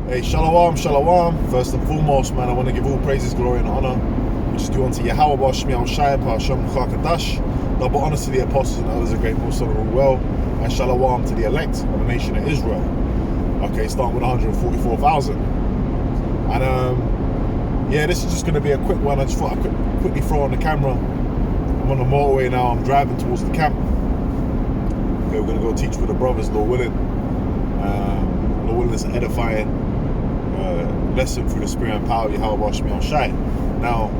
Hey, shalom, shalom. First and foremost, man, I want to give all praises, glory, and honor, which is due unto Yahweh, Shmi Shai, Hashem Chakadash. Double honors to the apostles and others, a great most of all well, and shalom to the elect of the nation of Israel. Okay, starting with 144,000. And yeah, this is just going to be a quick one. I just thought I could quickly throw on the camera. I'm on the motorway now. I'm driving towards the camp. Okay, we're going to go teach with the brothers, Lord willing. Lord willing is an edifying lesson through the spirit and power of Yahweh Shmi Shai. Now,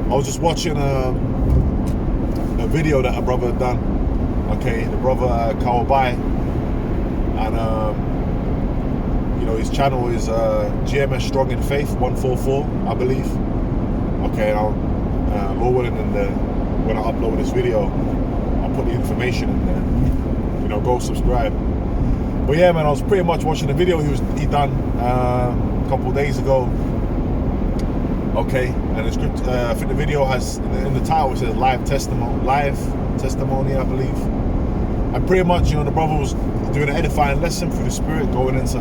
I was just watching a video that a brother had done. Okay, the brother Kawabai, and you know, his channel is GMS Strong in Faith 144, I believe. Okay, I'll Lord willing, and when I upload this video, I'll put the information in there. You know, go subscribe. But yeah, man, I was pretty much watching the video he done a couple of days ago. Okay, and the script, I think the video has in the title it says live testimony, I believe. And pretty much, you know, the brother was doing an edifying lesson through the spirit, going into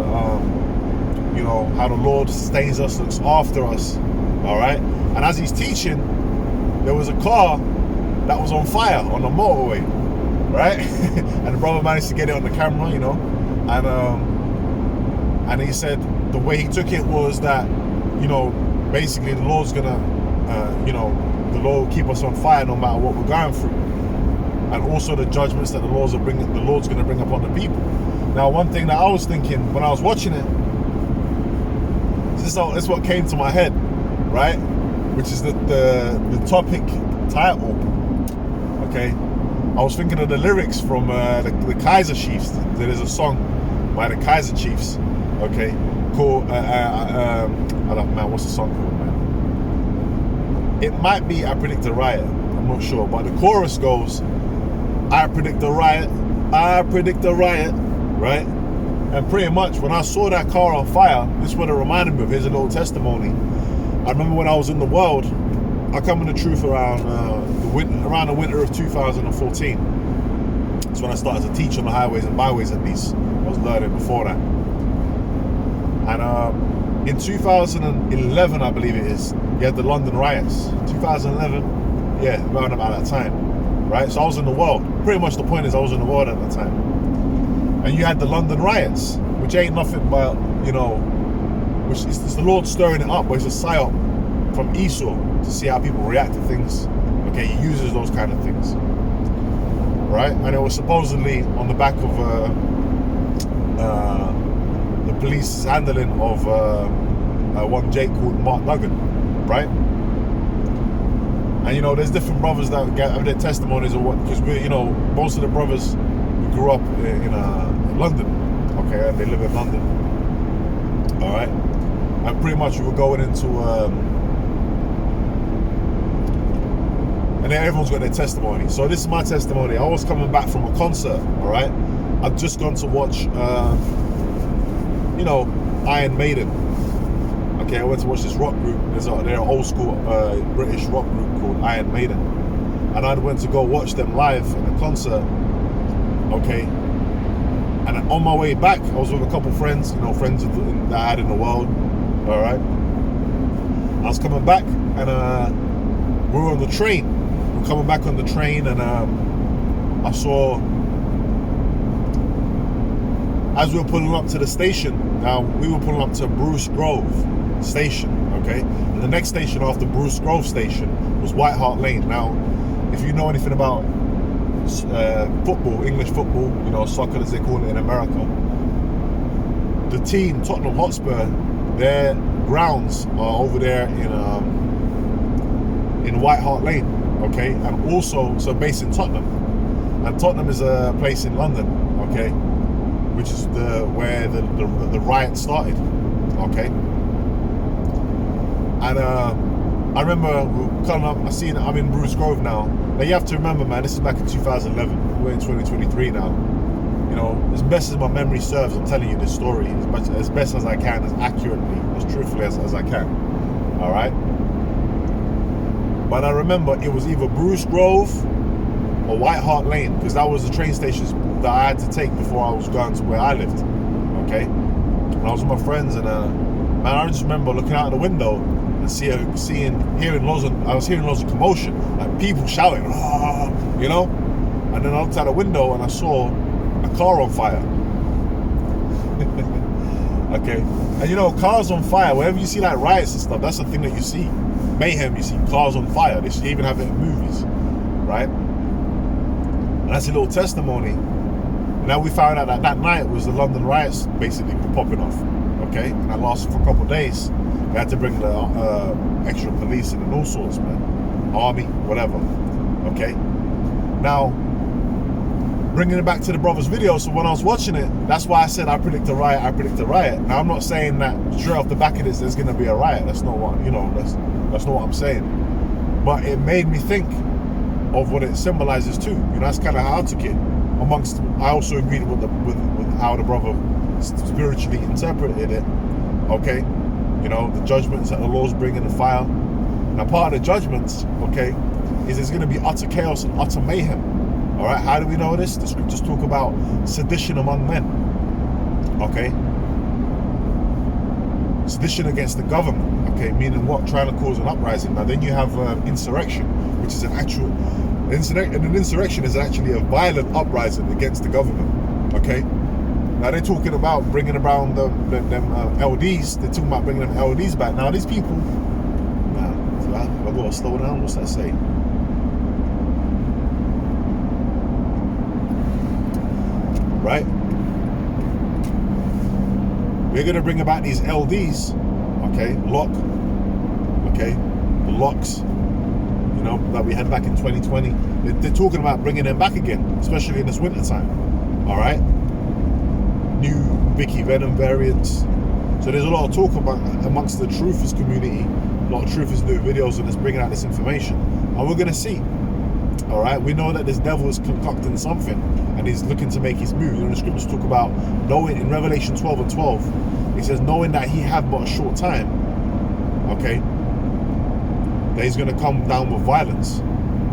you know, how the Lord sustains us, looks after us. All right, and as he's teaching, there was a car that was on fire on the motorway, right? And the brother managed to get it on the camera, you know. And he said the way he took it was that, you know, basically the Lord's gonna, you know, the Lord will keep us on fire no matter what we're going through, and also the judgments that the Lord's gonna bring upon the people. Now, one thing that I was thinking when I was watching it, this is what came to my head, right? Which is the topic title. Okay. I was thinking of the lyrics from the Kaiser Chiefs. There is a song by the Kaiser Chiefs, okay, called, I don't know, man, what's the song called, man? It might be I Predict a Riot, I'm not sure, but the chorus goes, I predict a riot, right? And pretty much when I saw that car on fire, this is what it reminded me of. Here's a little testimony. I remember when I was in the world, I come in the truth around the winter of 2014. That's when I started to teach on the highways and byways, at least. I was learning before that. And in 2011, I believe it is, you had the London riots. 2011, yeah, around about that time, right? So I was in the world. Pretty much the point is I was in the world at that time. And you had the London riots, which ain't nothing but, you know, which is the Lord stirring it up, but it's a psyop from Esau to see how people react to things. Okay, he uses those kind of things, right? And it was supposedly on the back of the police's handling of one Jake called Mark Duggan, right? And you know, there's different brothers that get their testimonies of what, because we, you know, most of the brothers who grew up in London, okay, and they live in London, all right, and pretty much we were going into and then everyone's got their testimony. So this is my testimony. I was coming back from a concert, all right? I'd just gone to watch, you know, Iron Maiden. Okay, I went to watch this rock group. They're an old school British rock group called Iron Maiden. And I went to go watch them live in a concert, okay? And on my way back, I was with a couple friends, you know, friends that I had in the world, all right? I was coming back and we were on the train. Coming back on the train, and I saw, as we were pulling up to the station, now we were pulling up to Bruce Grove station, okay, and the next station after Bruce Grove station was White Hart Lane. Now, if you know anything about football, English football, you know, soccer as they call it in America, the team Tottenham Hotspur, their grounds are over there in White Hart Lane. Okay, and also, so based in Tottenham, and Tottenham is a place in London, okay, which is where the riot started, okay. And I remember coming up, I'm in Bruce Grove now. Now you have to remember, man, this is back in 2011. We're in 2023 now. You know, as best as my memory serves, I'm telling you this story as best as I can, as accurately, as truthfully as I can. All right. But I remember it was either Bruce Grove or White Hart Lane, because that was the train stations that I had to take before I was going to where I lived. Okay. and I was with my friends, and man, I just remember looking out the window and hearing loads of commotion, like people shouting, "Ah," you know. And then I looked out the window and I saw a car on fire. Okay, and you know, cars on fire, wherever you see like riots and stuff, that's the thing that you see. Mayhem, you see cars on fire. They should even have it in movies, right? And that's a little testimony. Now we found out that night was the London riots basically popping off. Okay, and that lasted for a couple of days. We had to bring the extra police in and all sorts, man. Army, whatever. Okay, now bringing it back to the brothers' video. So when I was watching it, that's why I said I predict a riot. Now I'm not saying that straight off the back of this there's going to be a riot. That's not what that's not what I'm saying. But it made me think of what it symbolizes too. You know, that's kind of how I took it. I also agreed with how the brother spiritually interpreted it. Okay, you know, the judgments that the Lord's bringing the fire. Now, part of the judgments, okay, is there's going to be utter chaos and utter mayhem. All right, how do we know this? The scriptures talk about sedition among men. Okay, sedition against the government. Okay, meaning what? Trying to cause an uprising. Now, then you have insurrection, which is an insurrection is actually a violent uprising against the government. Okay. Now they're talking about bringing around them LDs. They're talking about bringing them LDs back. Now these people, man, I've got to slow down. What's that say? Right? We're going to bring about these LDs, okay, the locks, you know, that we had back in 2020. They're talking about bringing them back again, especially in this winter time, all right? New Vicky Venom variants. So there's a lot of talk amongst the truthers community. A lot of truthers do videos and is bringing out this information, and we're going to see. All right, we know that this devil is concocting something and he's looking to make his move. You know, the scriptures talk about knowing in Revelation 12 and 12, it says, knowing that he had but a short time, okay, that he's going to come down with violence.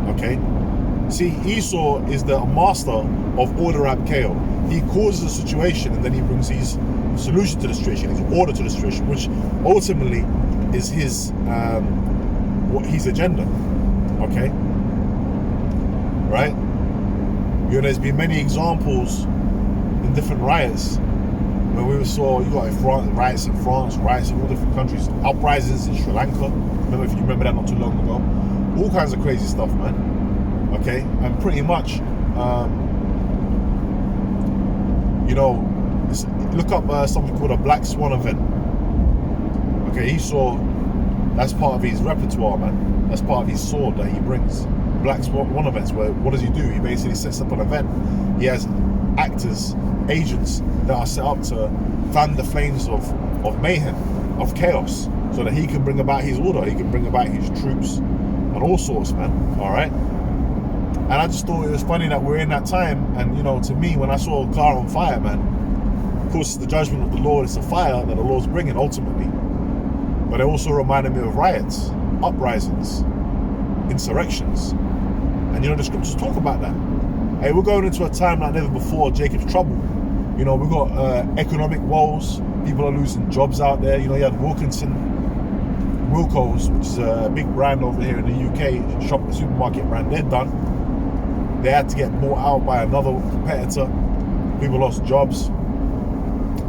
Okay, see, Esau is the master of order ab chaos. He causes a situation and then he brings his solution to the situation, his order to the situation, which ultimately is his agenda. Okay. Right? You know, there's been many examples in different riots where we saw, you got riots in France, riots in all different countries, uprisings in Sri Lanka. Remember, if you remember that not too long ago, all kinds of crazy stuff, man. Okay, and pretty much, you know, look up something called a Black Swan event. Okay, he saw that's part of his repertoire, man. That's part of his sword that he brings. Black Swan events, where what does he do? He basically sets up an event. He has actors, agents that are set up to fan the flames of mayhem, of chaos, so that he can bring about his order, he can bring about his troops and all sorts, man. All right. And I just thought it was funny that we're in that time. And you know, to me, when I saw a car on fire, man, of course the judgment of the Lord is a fire that the Lord's bringing ultimately. But it also reminded me of riots, uprisings, insurrections. And you know, the scriptures talk about that. Hey, we're going into a time like never before, Jacob's trouble. You know, we've got economic woes. People are losing jobs out there. You know, you had Wilco's, which is a big brand over here in the UK, supermarket brand. They're done. They had to get bought out by another competitor. People lost jobs.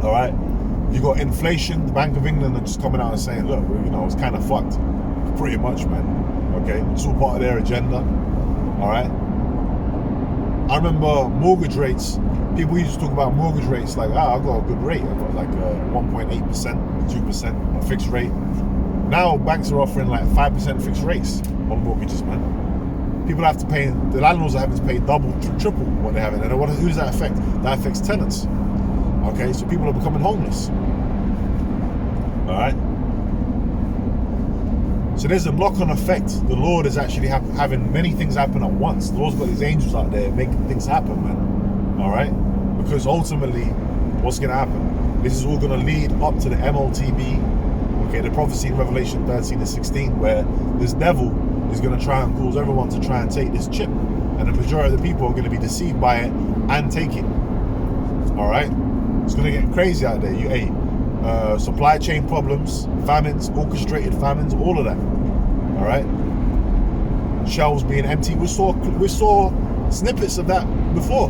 All right. You got inflation. The Bank of England are just coming out and saying, look, you know, it's kind of fucked. Pretty much, man. Okay, it's all part of their agenda. All right. I remember mortgage rates. People used to talk about mortgage rates like, I've got a good rate. I've got like 1.8%, 2%, a fixed rate. Now banks are offering like 5% fixed rates on mortgages, man. People have to pay, the landlords are having to pay double, triple what they're having. And who does that affect? That affects tenants. Okay, so people are becoming homeless. All right. So there's a knock-on effect. The Lord is actually having many things happen at once. The Lord's got his angels out there making things happen, man. All right? Because ultimately, what's going to happen? This is all going to lead up to the MLTB, okay, the prophecy in Revelation 13 and 16, where this devil is going to try and cause everyone to try and take this chip. And the majority of the people are going to be deceived by it and take it. All right? It's going to get crazy out there. supply chain problems, famines, orchestrated famines, all of that. All right, shelves being empty. We saw snippets of that before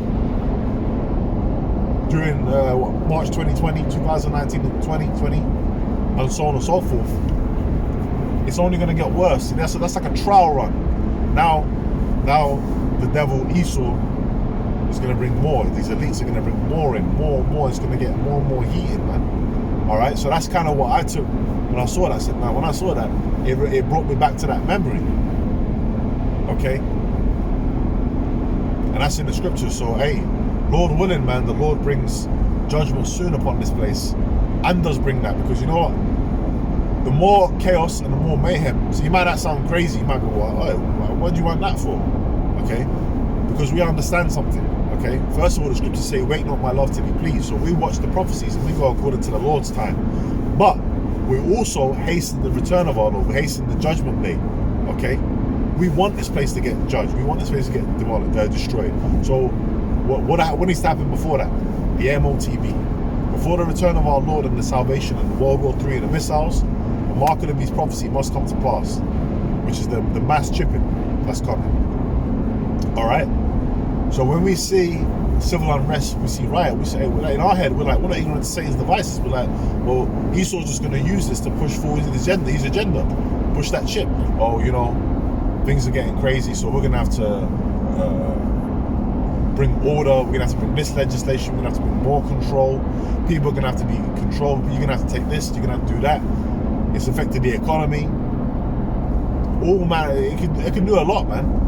during March 2020, 2019, and 2020, and so on and so forth. It's only going to get worse. That's like a trial run. Now the devil Esau is going to bring more. These elites are going to bring more in, more and more. It's going to get more and more heated, man. All right, so that's kind of what I took when I saw that. I said, man, when I saw that, it brought me back to that memory. Okay, and that's in the scriptures. So hey, Lord willing, man, the Lord brings judgment soon upon this place, and does bring that, because you know what? The more chaos and the more mayhem. So you might not sound crazy. You might go, well, what do you want that for? Okay, because we understand something. Okay, first of all, the scriptures say, wait not my love to be pleased. So we watch the prophecies and we go according to the Lord's time. But we also hasten the return of our Lord. We hasten the judgment day. Okay, we want this place to get judged. We want this place to get destroyed. So what needs to happen before that? The MOTB. Before the return of our Lord and the salvation and the World War III and the missiles, the mark of the beast prophecy must come to pass, which is the mass chipping that's coming. All right. So when we see civil unrest, we see riot, we say, in our head, we're not ignorant to Satan's devices. We're like, well, Esau's just going to use this to push forward his agenda, push that chip. Oh, you know, things are getting crazy, so we're going to have to bring order. We're going to have to bring this legislation. We're going to have to bring more control. People are going to have to be controlled. You're going to have to take this. You're going to have to do that. It's affected the economy. All man, it can do a lot, man.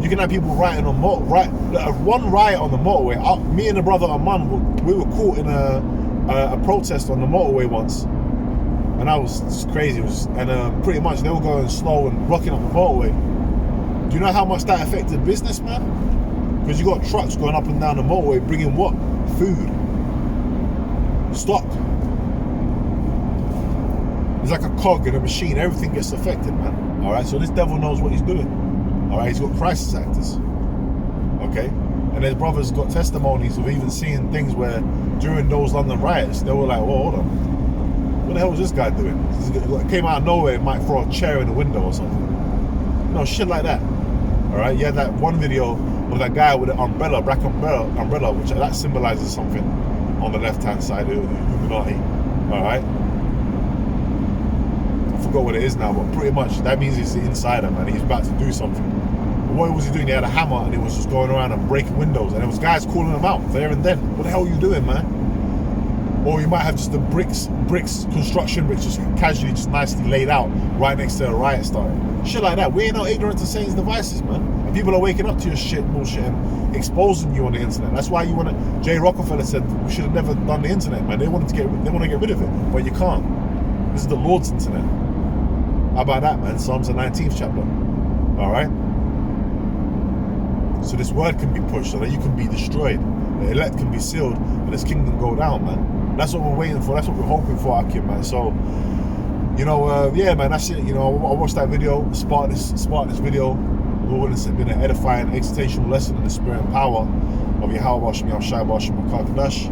You can have people rioting on one riot on the motorway. Me and the brother Aman, we were caught in a protest on the motorway once, and that was just crazy. It was, and pretty much they were going slow and blocking up the motorway. Do you know how much that affected business, man? Because you got trucks going up and down the motorway bringing what? Food, stock. It's like a cog in a machine. Everything gets affected, man. All right, so this devil knows what he's doing. All right, he's got crisis actors. Okay, and his brothers got testimonies of even seeing things where during those London riots, they were like, "Whoa, hold on, what the hell was this guy doing? It came out of nowhere, it might throw a chair in the window or something. You know, shit like that." All right, yeah, that one video of that guy with an umbrella, black umbrella, which that symbolizes something on the left-hand side of the Illuminati. All right. I forgot what it is now, but pretty much that means he's the insider, man. He's about to do something. But what was he doing? He had a hammer and he was just going around and breaking windows, and there was guys calling him out there and then. What the hell are you doing, man? Or you might have just the construction bricks just casually, just nicely laid out right next to a riot starting. Shit like that. We ain't not ignorant to Satan's devices, man. And people are waking up to your shit, bullshit, and exposing you on the internet. That's why Jay Rockefeller said we should have never done the internet, man. They want to get rid of it, but you can't. This is the Lord's internet. How about that, man? Psalms the 19th chapter. All right. So this word can be pushed so that you can be destroyed. The elect can be sealed and this kingdom go down, man. That's what we're waiting for. That's what we're hoping for, Akim, man. So, you know, yeah, man, that's it. You know, I watched that video, sparked this video. Lord, it's been an edifying, exhortational lesson in the spirit and power of Yahweh Bashmi, Shai Bashmi, Kakadash.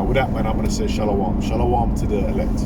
With that, man, I'm going to say shalom. Shalom to the elect.